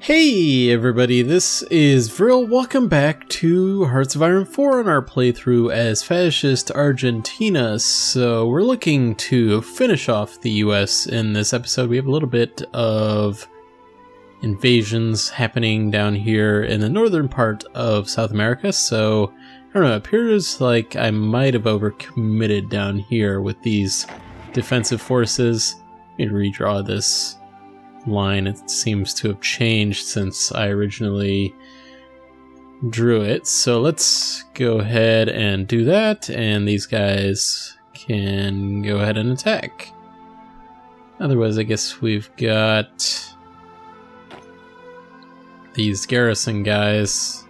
Hey everybody, this is Vril. Welcome back to Hearts of Iron 4 on our playthrough as Fascist Argentina. So we're looking to finish off the US in this episode. We have a little bit of invasions happening down here in the northern part of South America. So, I don't know, it appears like I might have overcommitted down here with these defensive forces. Let me redraw this line. It seems to have changed since I originally drew it. So let's go ahead and do that, and these guys can go ahead and attack. Otherwise, I guess we've got these garrison guys.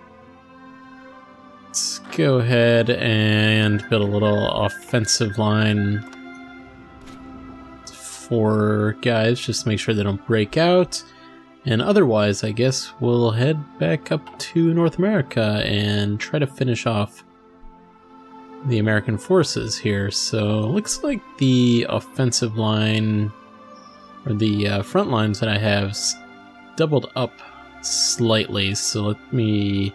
Let's go ahead and build a little offensive line. 4 guys, just to make sure they don't break out. And otherwise, I guess we'll head back up to North America and try to finish off the American forces here. So looks like the offensive line, or the front lines that I have, doubled up slightly. So let me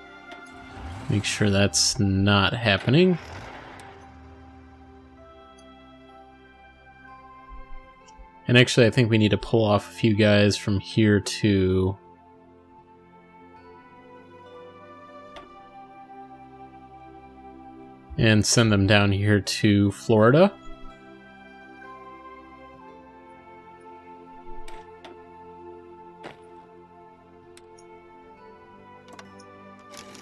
make sure that's not happening. And actually, I think we need to pull off a few guys from here too. And send them down here to Florida.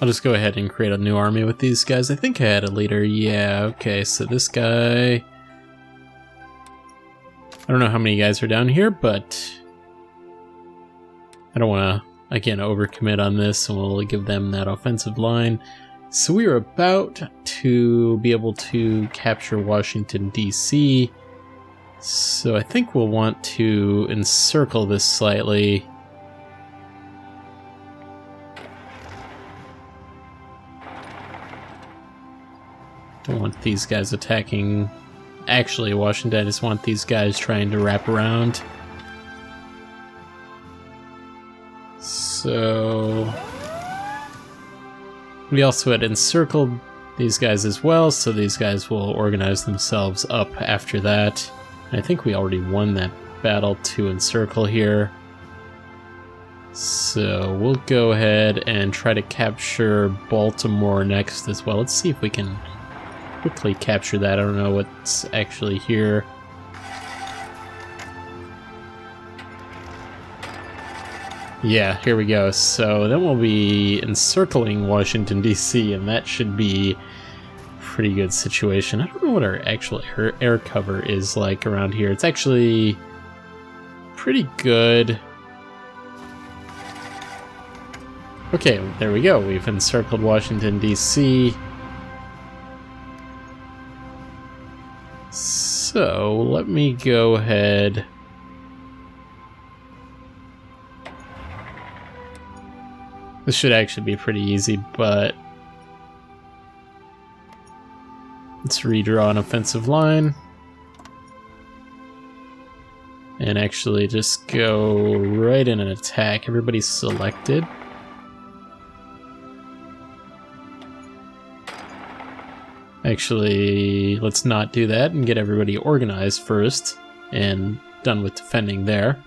I'll just go ahead and create a new army with these guys. I think I had a leader. Yeah, okay, so this guy... I don't know how many guys are down here, but I don't want to, again, overcommit on this, and we'll give them that offensive line. So we are about to be able to capture Washington, D.C., so I think we'll want to encircle this slightly. Don't want these guys attacking... Actually, Washington, I just want these guys trying to wrap around. So... we also had encircled these guys as well, so these guys will organize themselves up after that. I think we already won that battle to encircle here. So we'll go ahead and try to capture Baltimore next as well. Let's see if we can quickly capture that. I don't know what's actually here. Yeah, here we go. So then we'll be encircling Washington, D.C., and that should be a pretty good situation. I don't know what our actual air cover is like around here. It's actually pretty good. Okay, there we go. We've encircled Washington, D.C., so let me go ahead. This should actually be pretty easy, but let's redraw an offensive line and actually just go right in and attack. Everybody's selected. Actually, let's not do that and get everybody organized first and done with defending there.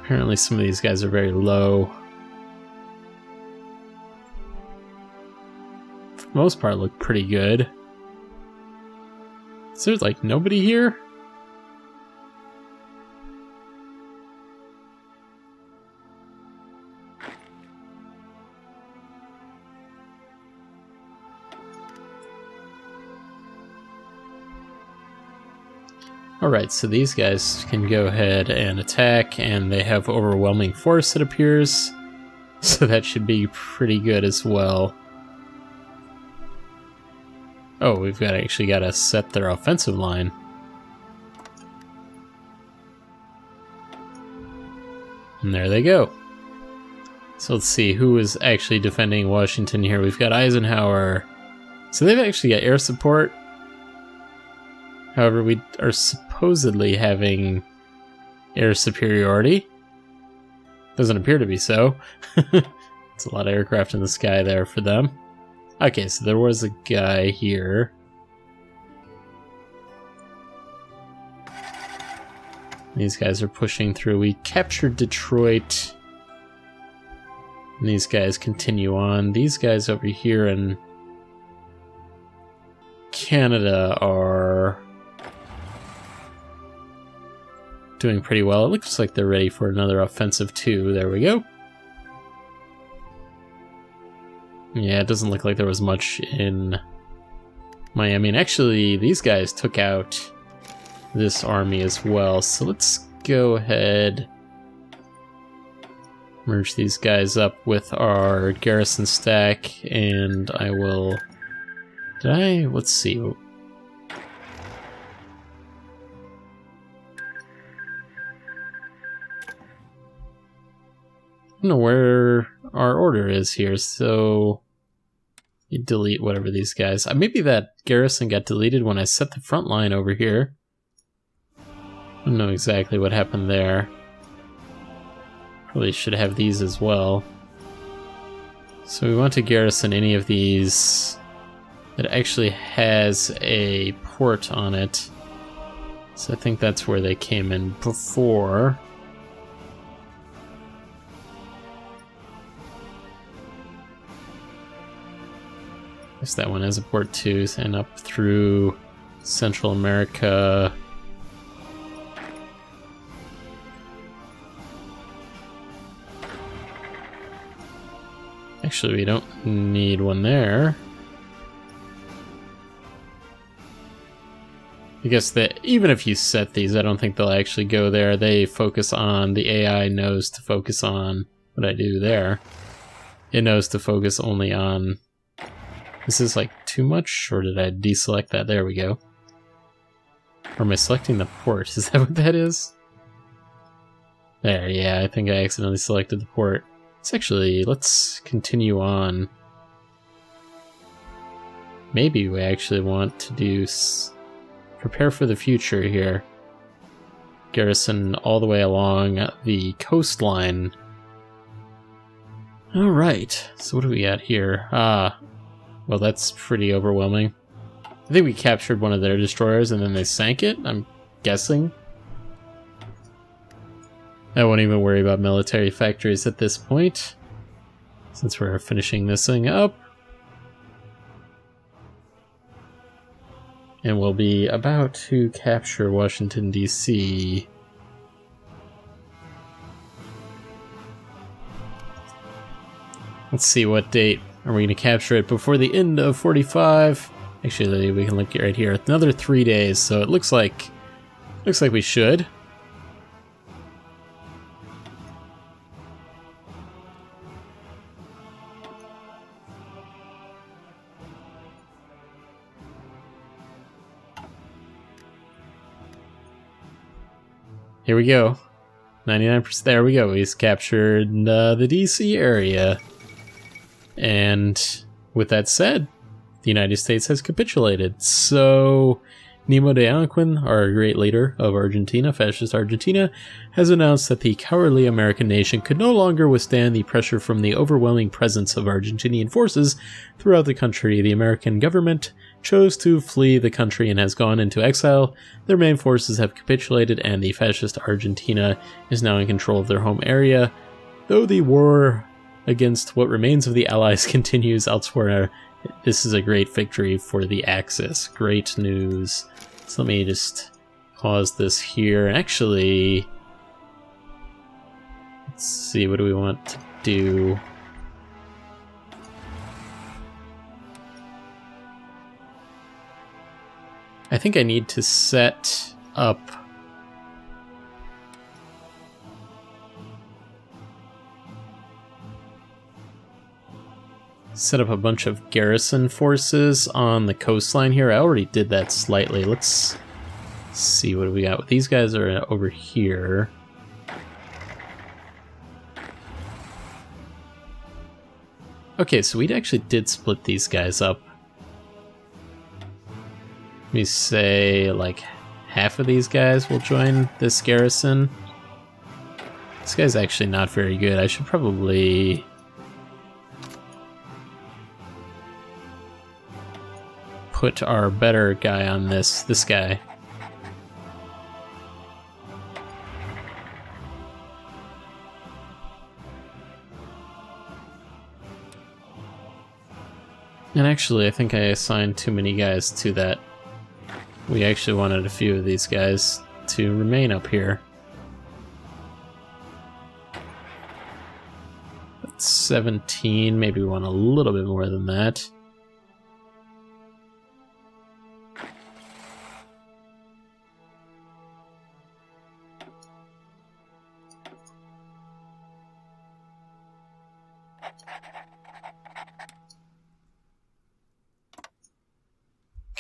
Apparently some of these guys are very low. For the most part, look pretty good. Is there like nobody here? Alright, so these guys can go ahead and attack, and they have overwhelming force, it appears. So that should be pretty good as well. Oh, we've actually got to set their offensive line. And there they go. So let's see, who is actually defending Washington here? We've got Eisenhower. So they've actually got air support. However, we are supposedly having air superiority. Doesn't appear to be so. It's a lot of aircraft in the sky there for them. Okay, so there was a guy here. These guys are pushing through. We captured Detroit. And these guys continue on. These guys over here in Canada are doing pretty well. It looks like they're ready for another offensive too. There we go. Yeah, it doesn't look like there was much in Miami. And actually, these guys took out this army as well. So let's go ahead, merge these guys up with our garrison stack, and I will... let's see. I don't know where our order is here, so you delete whatever these guys... maybe that garrison got deleted when I set the front line over here. I don't know exactly what happened there. Probably should have these as well. So we want to garrison any of these that actually has a port on it. So I think that's where they came in before. I guess that one has a port too, and up through Central America. Actually, we don't need one there. I guess that even if you set these, I don't think they'll actually go there. They focus on, the AI knows to focus on what I do there. It knows to focus only on... This is like too much, or did I deselect that? There we go. Or am I selecting the port? Is that what that is? There, yeah, I think I accidentally selected the port. Let's actually, let's continue on. Maybe we actually want to do... prepare for the future here. Garrison all the way along the coastline. Alright, so what do we got here? Well, that's pretty overwhelming. I think we captured one of their destroyers and then they sank it, I'm guessing. I won't even worry about military factories at this point, since we're finishing this thing up. And we'll be about to capture Washington, D.C. Let's see, what date are we going to capture it? Before the end of 45? Actually, we can look right here. Another 3 days, so it looks like we should. Here we go. 99%. There we go. He's captured the DC area. And with that said, the United States has capitulated. So Nemo de Anquin, our great leader of Argentina, Fascist Argentina, has announced that the cowardly American nation could no longer withstand the pressure from the overwhelming presence of Argentinian forces throughout the country. The American government chose to flee the country and has gone into exile. Their main forces have capitulated, and the Fascist Argentina is now in control of their home area. Though the war against what remains of the Allies continues elsewhere, this is a great victory for the Axis. Great news. So let me just pause this here. Actually, let's see, what do we want to do? I think I need to set up a bunch of garrison forces on the coastline here. I already did that slightly. Let's see what we got. These guys are over here. Okay, so we actually did split these guys up. Let me say like half of these guys will join this garrison. This guy's actually not very good. I should probably... put our better guy on this guy. And actually, I think I assigned too many guys to that. We actually wanted a few of these guys to remain up here. That's 17, maybe we want a little bit more than that.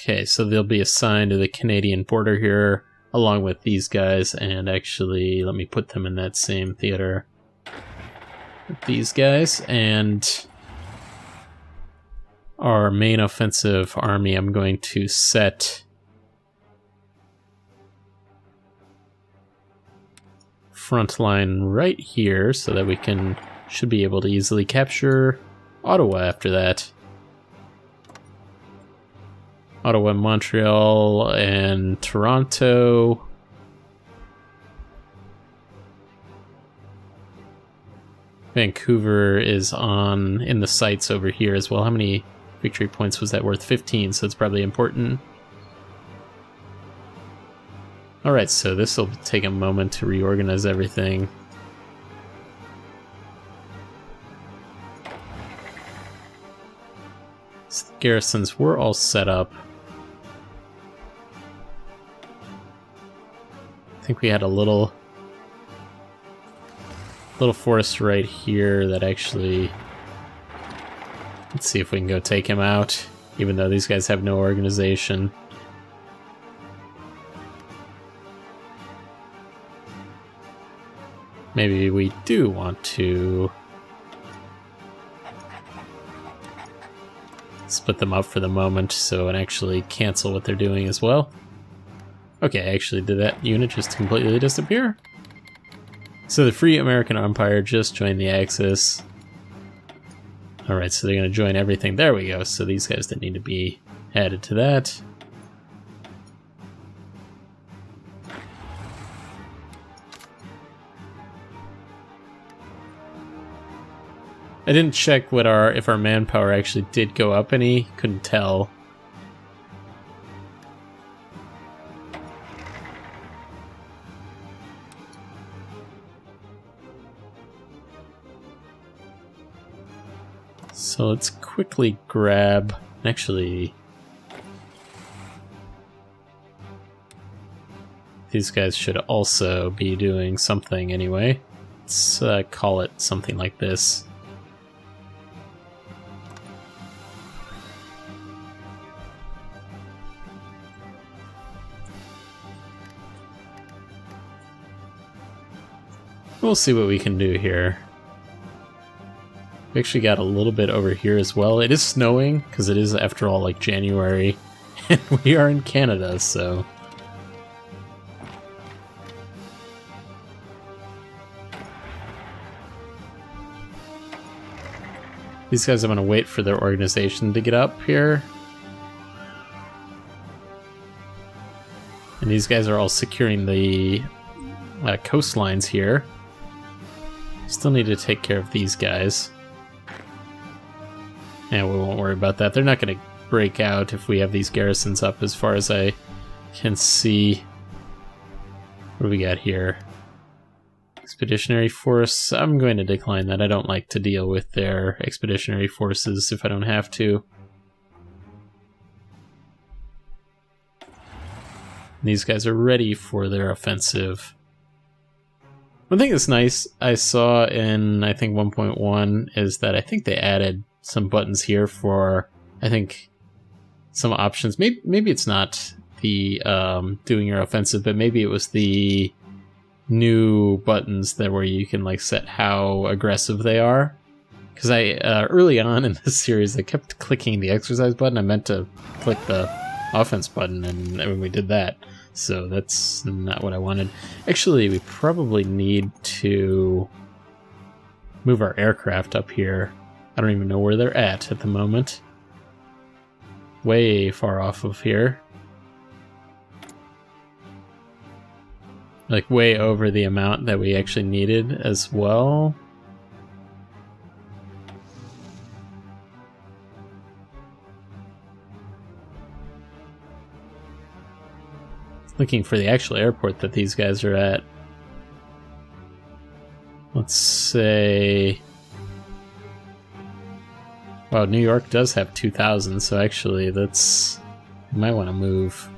Okay, so they'll be assigned to the Canadian border here, along with these guys, and actually, let me put them in that same theater with these guys, and our main offensive army I'm going to set front line right here, so that we should be able to easily capture Ottawa after that. Ottawa, Montreal, and Toronto. Vancouver is in the sights over here as well. How many victory points was that worth? 15, so it's probably important. Alright, so this will take a moment to reorganize everything. So the garrisons were all set up. I think we had a little forest right here that actually... Let's see if we can go take him out, even though these guys have no organization. Maybe we do want to split them up for the moment and actually cancel what they're doing as well. Okay, actually, did that unit just completely disappear? So the Free American Empire just joined the Axis. Alright, so they're going to join everything. There we go. So these guys didn't need to be added to that. I didn't check if our manpower actually did go up any. Couldn't tell. So let's quickly grab... Actually... These guys should also be doing something anyway. Let's call it something like this. We'll see what we can do here. We actually got a little bit over here as well. It is snowing, because it is, after all, like January, and we are in Canada, so... These guys, I'm going to wait for their organization to get up here. And these guys are all securing the coastlines here. Still need to take care of these guys. And we won't worry about that. They're not going to break out if we have these garrisons up, as far as I can see. What do we got here? Expeditionary force. I'm going to decline that. I don't like to deal with their expeditionary forces if I don't have to. These guys are ready for their offensive. One thing that's nice I saw in, I think, 1.1 is that I think they added some buttons here for, I think, some options. Maybe it's not the doing your offensive, but maybe it was the new buttons that where you can like set how aggressive they are. Because I early on in this series I kept clicking the exercise button. I meant to click the offense button, and when we did that, So that's not what I wanted. Actually, we probably need to move our aircraft up here. I don't even know where they're at the moment. Way far off of here. Like way over the amount that we actually needed as well. Looking for the actual airport that these guys are at. Let's say... Wow, New York does have 2,000, so actually that's... You might want to move.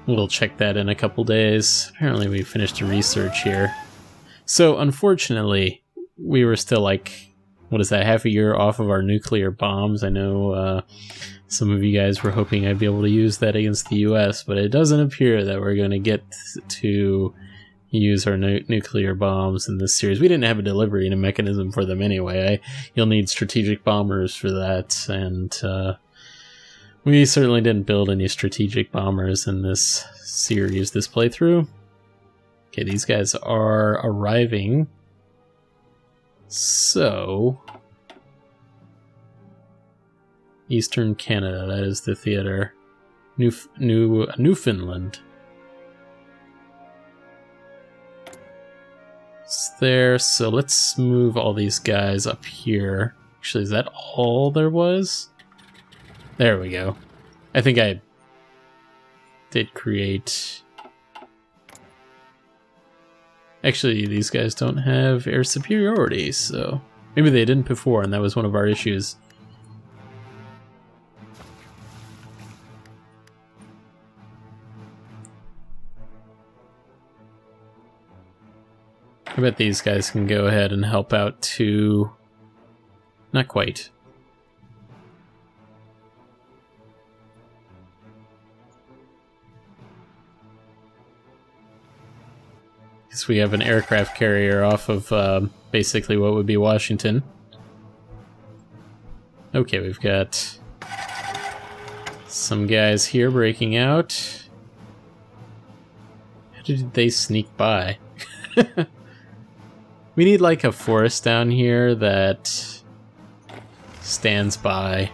We'll check that in a couple days. Apparently we finished the research here. So, unfortunately, we were still like, what is that, half a year off of our nuclear bombs. I know some of you guys were hoping I'd be able to use that against the US, but it doesn't appear that we're going to get to use our nuclear bombs in this series. We didn't have a delivery and a mechanism for them anyway. You'll need strategic bombers for that, and we certainly didn't build any strategic bombers in this series, this playthrough. Okay, these guys are arriving. So, Eastern Canada, that is the theater. Newfoundland. It's there, so let's move all these guys up here. Actually, is that all there was? There we go. I think I did create... Actually, these guys don't have air superiority, so... Maybe they didn't before, and that was one of our issues. I bet these guys can go ahead and help out too. Not quite. Because we have an aircraft carrier off of basically what would be Washington. Okay, we've got some guys here breaking out. How did they sneak by? We need like a forest down here that stands by.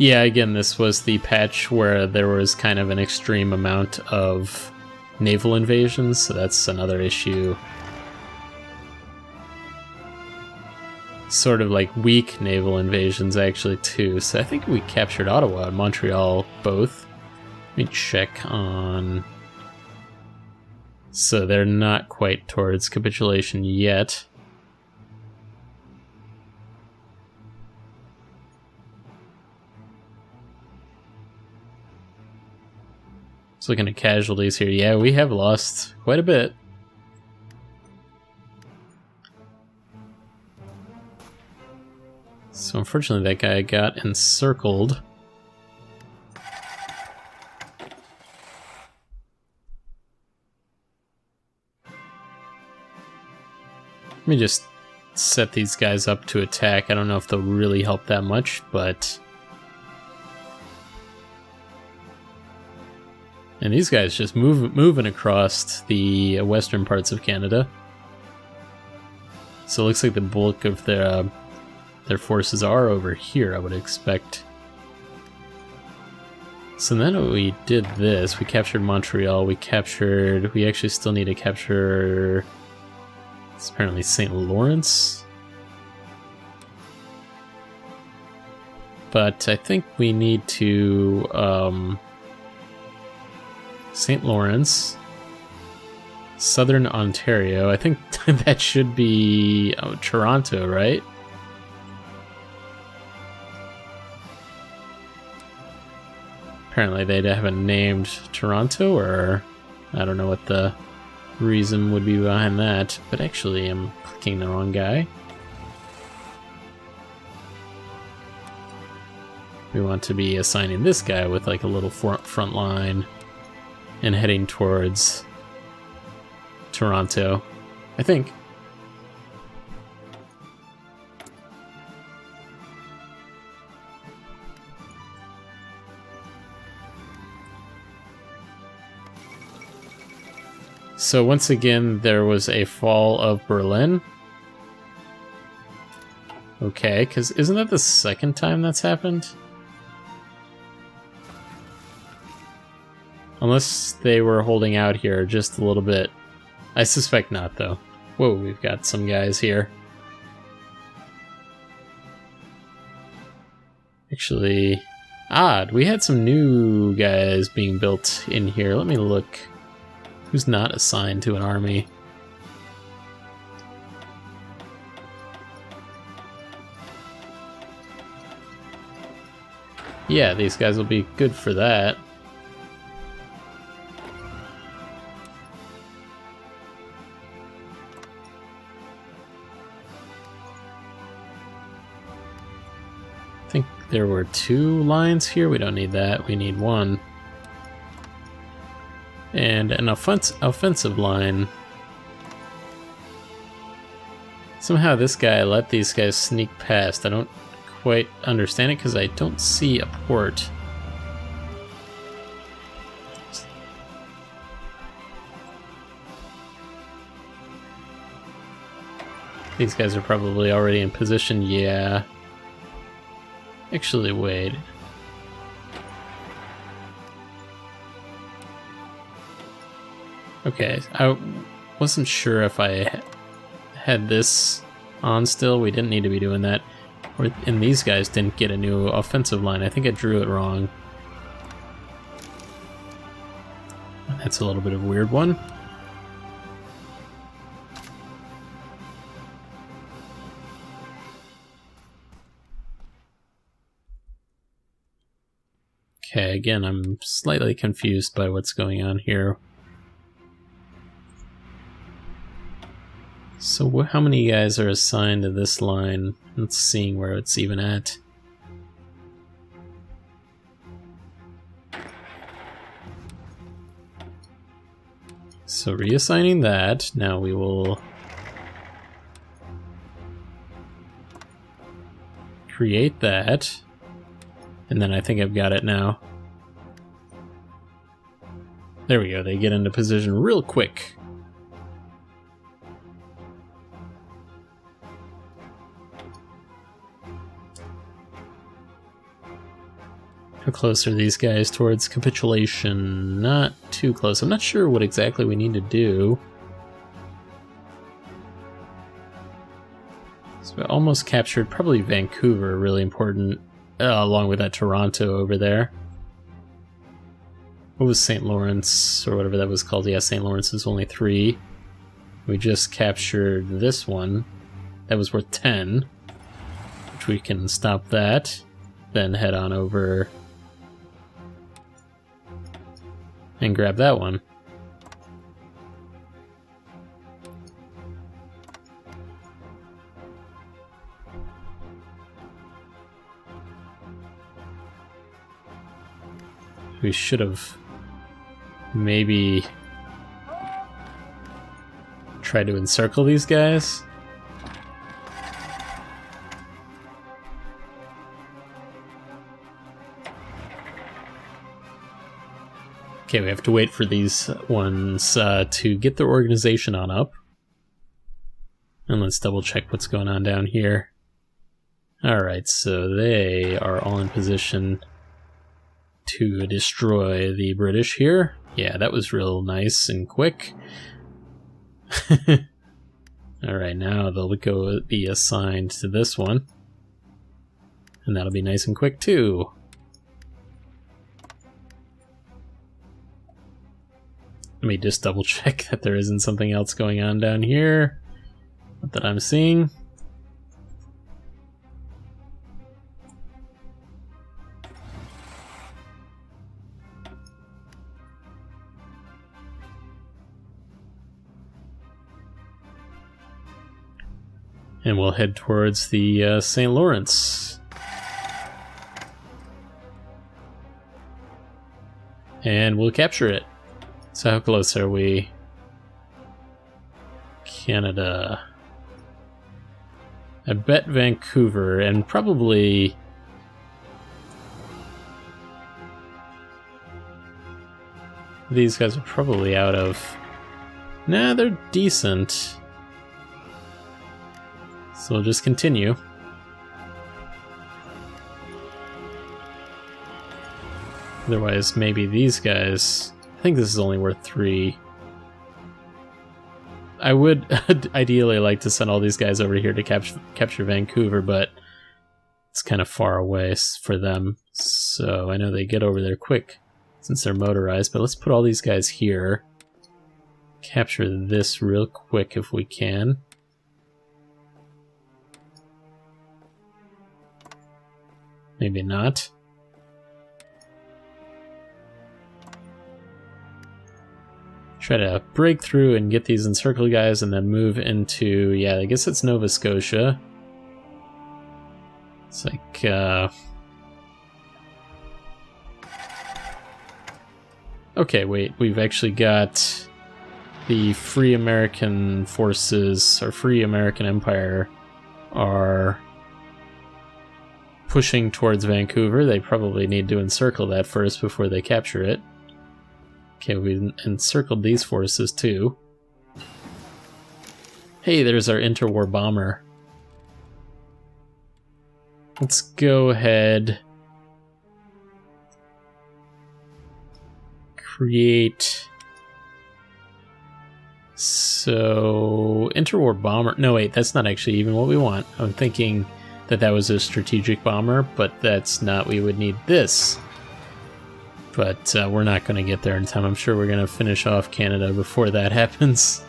Yeah, again, this was the patch where there was kind of an extreme amount of naval invasions, so that's another issue. Sort of like weak naval invasions, actually, too. So I think we captured Ottawa and Montreal both. Let me check on... So they're not quite towards capitulation yet. Just looking at casualties here. Yeah, we have lost quite a bit. So unfortunately that guy got encircled. Let me just set these guys up to attack. I don't know if they'll really help that much, but... And these guys just moving across the western parts of Canada. So it looks like the bulk of their forces are over here, I would expect. So then we did this. We captured Montreal. We actually still need to capture... It's apparently St. Lawrence. But I think we need to... St. Lawrence, Southern Ontario. I think that should be Toronto, right? Apparently they haven't named Toronto, or I don't know what the reason would be behind that, but actually I'm clicking the wrong guy. We want to be assigning this guy with like a little front line and heading towards Toronto, I think. So once again, there was a fall of Berlin. Okay, because isn't that the second time that's happened? Unless they were holding out here just a little bit. I suspect not, though. Whoa, we've got some guys here. Actually, odd. We had some new guys being built in here. Let me look. Who's not assigned to an army? Yeah, these guys will be good for that. I think there were 2 lines here. We don't need that. We need 1. And an offensive line. Somehow this guy let these guys sneak past. I don't quite understand it because I don't see a port. These guys are probably already in position, yeah. Actually, wait. Okay, I wasn't sure if I had this on still. We didn't need to be doing that. And these guys didn't get a new offensive line. I think I drew it wrong. That's a little bit of a weird one. Okay, again, I'm slightly confused by what's going on here. So how many guys are assigned to this line? Let's see where it's even at. So reassigning that. Now we will create that. And then I think I've got it now. There we go, they get into position real quick. How close are these guys towards capitulation? Not too close. I'm not sure what exactly we need to do. So we almost captured probably Vancouver, really important. Along with that Toronto over there. What was St. Lawrence, or whatever that was called? Yeah, St. Lawrence is only 3. We just captured this one. That was worth 10. Which we can stop that. Then head on over and grab that one. We should have maybe tried to encircle these guys. Okay, we have to wait for these ones to get their organization on up. And let's double check what's going on down here. Alright, so they are all in position to destroy the British here. Yeah, that was real nice and quick. Alright, now they'll go be assigned to this one. And that'll be nice and quick too. Let me just double check that there isn't something else going on down here that I'm seeing. And we'll head towards the St. Lawrence. And we'll capture it. So how close are we? Canada. I bet Vancouver, and probably... These guys are probably out of... Nah, they're decent. So we'll just continue. Otherwise, maybe these guys... I think this is only worth 3. I would ideally like to send all these guys over here to capture Vancouver, but it's kind of far away for them. So I know they get over there quick since they're motorized, but let's put all these guys here. Capture this real quick if we can. Maybe not. Try to break through and get these encircled guys and then move into, yeah, I guess it's Nova Scotia. It's like, okay, wait, we've actually got the Free American Forces, or Free American Empire, are pushing towards Vancouver. They probably need to encircle that first before they capture it. Okay, we encircled these forces too. Hey, there's our interwar bomber. Let's go ahead. Create. So, interwar bomber. No, wait, that's not actually even what we want. I'm thinking that that was a strategic bomber, but that's not. We would need this. But we're not going to get there in time. I'm sure we're going to finish off Canada before that happens.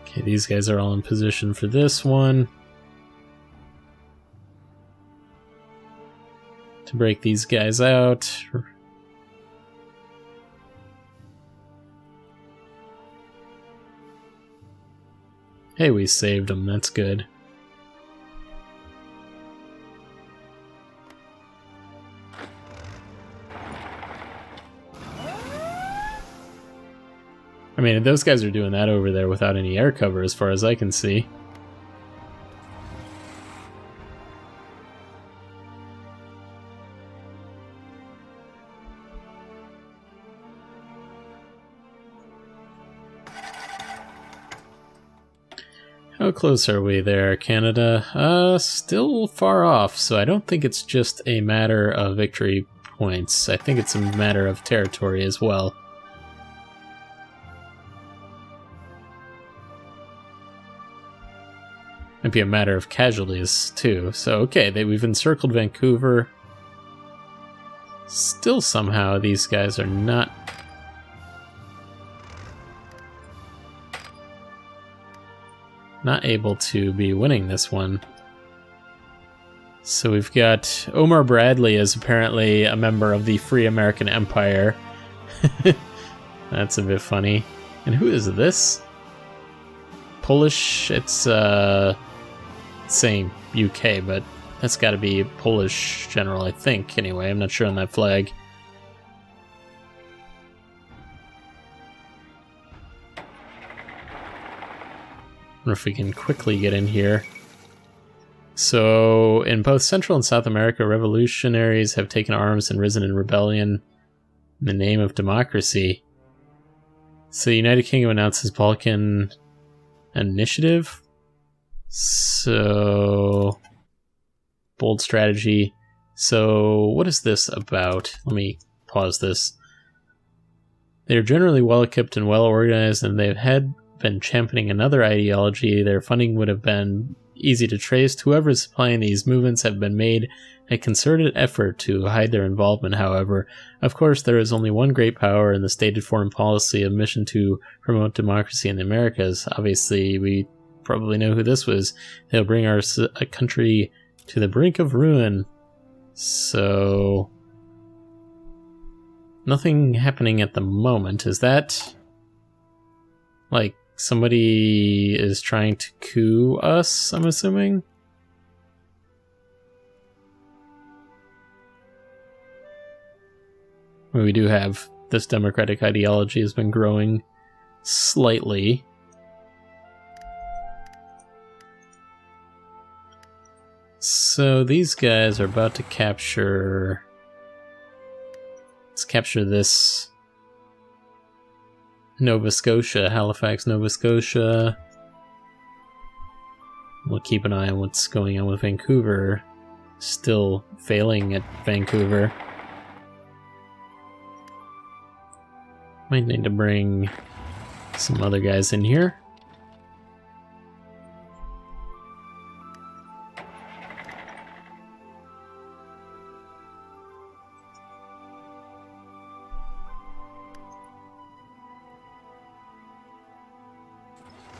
Okay, these guys are all in position for this one. To break these guys out. Hey, we saved them. That's good. I mean, those guys are doing that over there without any air cover as far as I can see. How close are we there, Canada? Still far off, so I don't think it's just a matter of victory points. I think it's a matter of territory as well. Might be a matter of casualties, too. So, okay, we've encircled Vancouver. Still somehow these guys are not... able to be winning this one. So we've got Omar Bradley is apparently a member of the Free American Empire. That's a bit funny. And who is this? Polish? It's saying UK, but that's got to be a Polish general, I think. Anyway, I'm not sure on that flag. I wonder if we can quickly get in here. So, in both Central and South America, revolutionaries have taken arms and risen in rebellion in the name of democracy. So, the United Kingdom announces Balkan initiative. So, bold strategy. So, what is this about? Let me pause this. They are generally well equipped and well organized, and they've been championing another ideology. Their funding would have been easy to trace. Whoever is supplying these movements have been made a concerted effort to hide their involvement, however. Of course, there is only one great power in the stated foreign policy of mission to promote democracy in the Americas. Obviously, we probably know who this was. They'll bring our country to the brink of ruin. So... Nothing happening at the moment. Is that... like, somebody is trying to coup us, I'm assuming? Well, we do have... this democratic ideology has been growing slightly. So these guys are about to capture... let's capture this Nova Scotia, Halifax, Nova Scotia. We'll keep an eye on what's going on with Vancouver. Still failing at Vancouver. Might need to bring some other guys in here.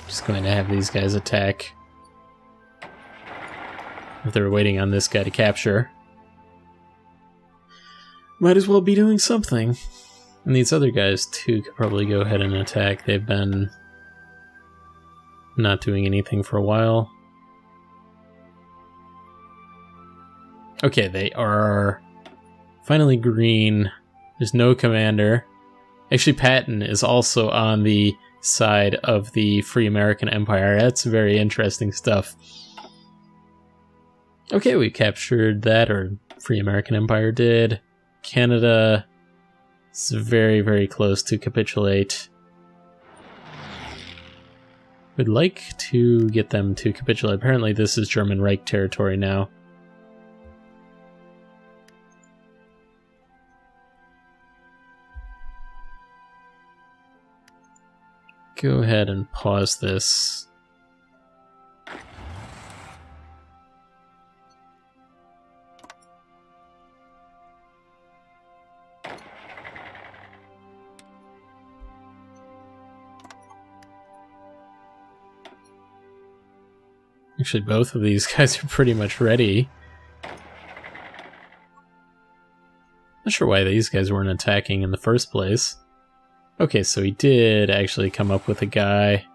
Just going to have these guys attack. If they're waiting on this guy to capture. Might as well be doing something. And these other guys, too, could probably go ahead and attack. They've been not doing anything for a while. Okay, they are finally green. There's no commander. Actually, Patton is also on the side of the Free American Empire. That's very interesting stuff. Okay, we captured that, or Free American Empire did. Canada... it's very, very close to capitulate. We'd like to get them to capitulate. Apparently this is German Reich territory now. Go ahead and pause this. Actually, both of these guys are pretty much ready. Not sure why these guys weren't attacking in the first place. Okay, so he did actually come up with a guy.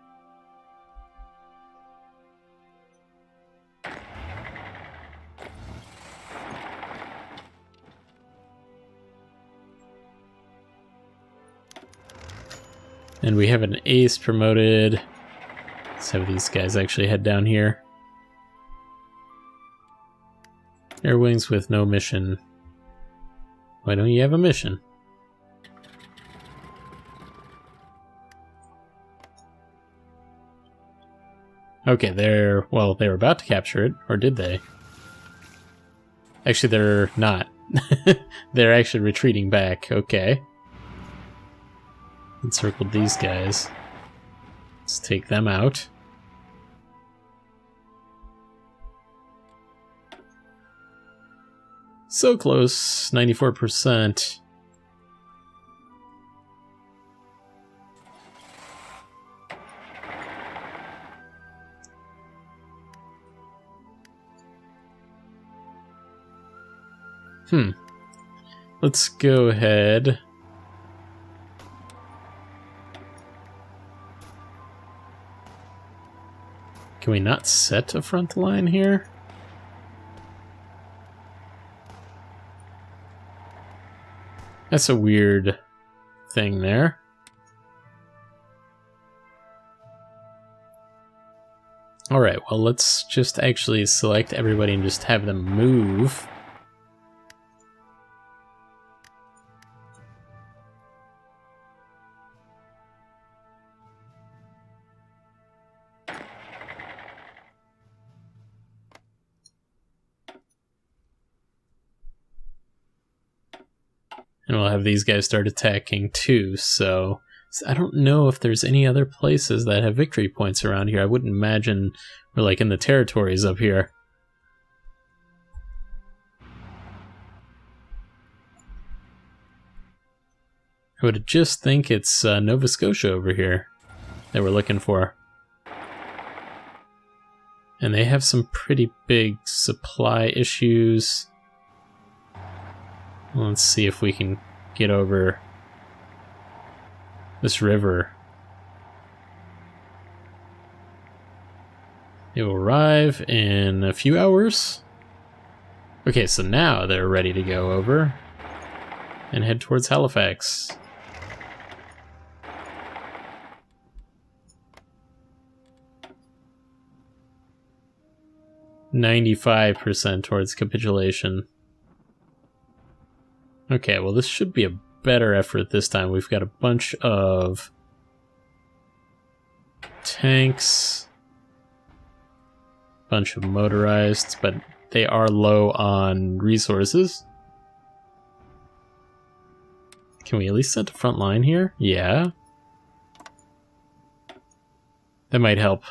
And we have an ace promoted. Let's have these guys actually head down here. Air wings with no mission. Why don't you have a mission? Okay, they're about to capture it, or did they? Actually, they're not. They're actually retreating back. Okay. Encircled these guys. Let's take them out. So close, 94%. Let's go ahead. Can we not set a front line here? That's a weird thing there. Alright, well, let's just actually select everybody and just have them move. And we'll have these guys start attacking too, so I don't know if there's any other places that have victory points around here. I wouldn't imagine we're like in the territories up here. I would just think it's Nova Scotia over here that we're looking for. And they have some pretty big supply issues. Let's see if we can get over this river. It will arrive in a few hours. Okay, so now they're ready to go over and head towards Halifax. %95 towards capitulation. Okay, well this should be a better effort this time. We've got a bunch of tanks, bunch of motorized, but they are low on resources. Can we at least set a front line here? Yeah. That might help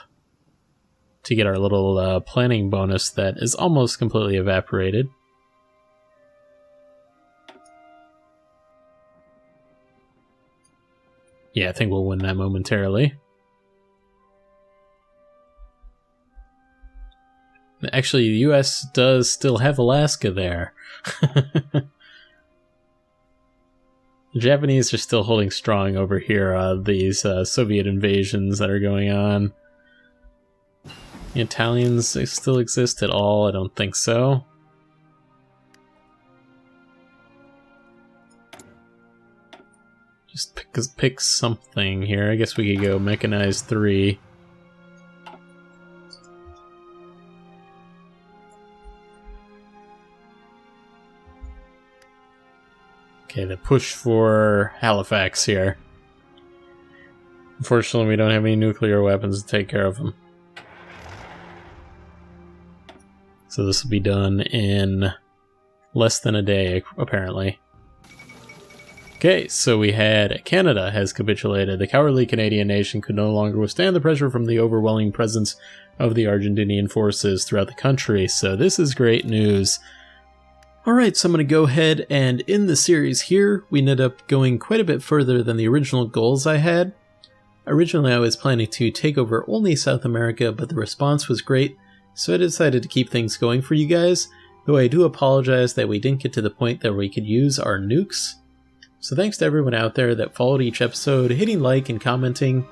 to get our little planning bonus that is almost completely evaporated. Yeah, I think we'll win that momentarily. Actually, the US does still have Alaska there. The Japanese are still holding strong over here, these Soviet invasions that are going on. The Italians still exist at all? I don't think so. Just pick something here. I guess we could go mechanized 3. Okay, the push for Halifax here. Unfortunately, we don't have any nuclear weapons to take care of them. So this will be done in less than a day, apparently. Okay, so we had Canada has capitulated. The cowardly Canadian nation could no longer withstand the pressure from the overwhelming presence of the Argentinian forces throughout the country. So this is great news. Alright, so I'm going to go ahead and end the series here. We ended up going quite a bit further than the original goals I had. Originally I was planning to take over only South America, but the response was great, so I decided to keep things going for you guys, though I do apologize that we didn't get to the point that we could use our nukes. So thanks to everyone out there that followed each episode, hitting like and commenting.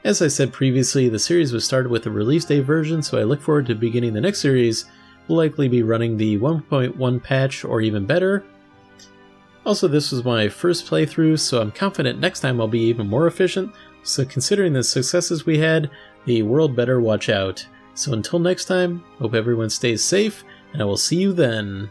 As I said previously, the series was started with a release day version, so I look forward to beginning the next series. We'll likely be running the 1.1 patch or even better. Also, this was my first playthrough, so I'm confident next time I'll be even more efficient, so considering the successes we had, the world better watch out. So until next time, hope everyone stays safe, and I will see you then.